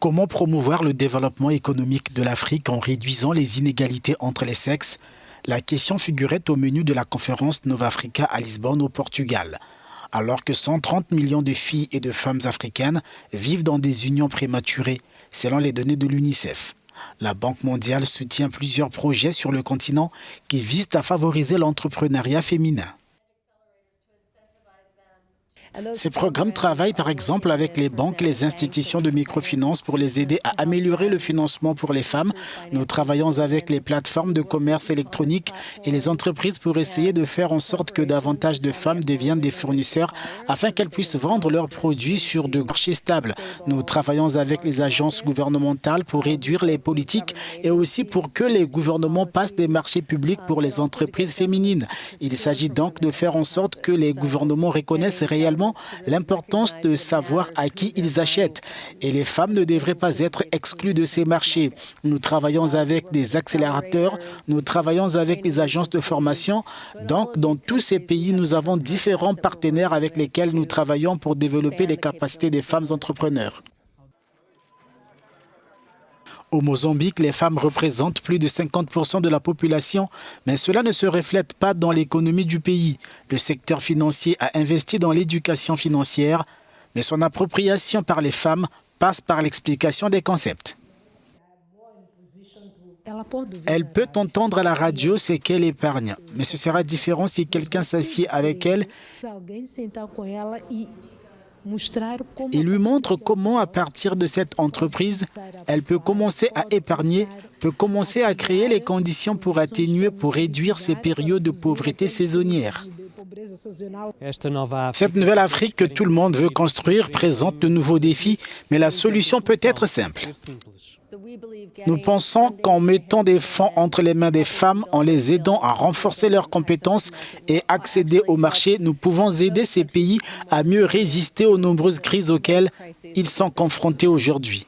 Comment promouvoir le développement économique de l'Afrique en réduisant les inégalités entre les sexes? La question figurait au menu de la conférence Nova Africa à Lisbonne au Portugal. Alors que 130 millions de filles et de femmes africaines vivent dans des unions prématurées, selon les données de l'UNICEF. La Banque mondiale soutient plusieurs projets sur le continent qui visent à favoriser l'entrepreneuriat féminin. Ces programmes travaillent par exemple avec les banques et les institutions de microfinance pour les aider à améliorer le financement pour les femmes. Nous travaillons avec les plateformes de commerce électronique et les entreprises pour essayer de faire en sorte que davantage de femmes deviennent des fournisseurs afin qu'elles puissent vendre leurs produits sur de marchés stables. Nous travaillons avec les agences gouvernementales pour réduire les politiques et aussi pour que les gouvernements passent des marchés publics pour les entreprises féminines. Il s'agit donc de faire en sorte que les gouvernements reconnaissent réellement l'importance de savoir à qui ils achètent. Et les femmes ne devraient pas être exclues de ces marchés. Nous travaillons avec des accélérateurs, nous travaillons avec des agences de formation. Donc, dans tous ces pays, nous avons différents partenaires avec lesquels nous travaillons pour développer les capacités des femmes entrepreneurs. Au Mozambique, les femmes représentent plus de 50% de la population, mais cela ne se reflète pas dans l'économie du pays. Le secteur financier a investi dans l'éducation financière, mais son appropriation par les femmes passe par l'explication des concepts. Elle peut entendre à la radio ce qu'elle épargne, mais ce sera différent si quelqu'un s'assied avec elle et lui montre comment, à partir de cette entreprise, elle peut commencer à épargner, peut commencer à créer les conditions pour atténuer, pour réduire ces périodes de pauvreté saisonnière. Cette nouvelle Afrique que tout le monde veut construire présente de nouveaux défis, mais la solution peut être simple. Nous pensons qu'en mettant des fonds entre les mains des femmes, en les aidant à renforcer leurs compétences et accéder au marché, nous pouvons aider ces pays à mieux résister aux nombreuses crises auxquelles ils sont confrontés aujourd'hui.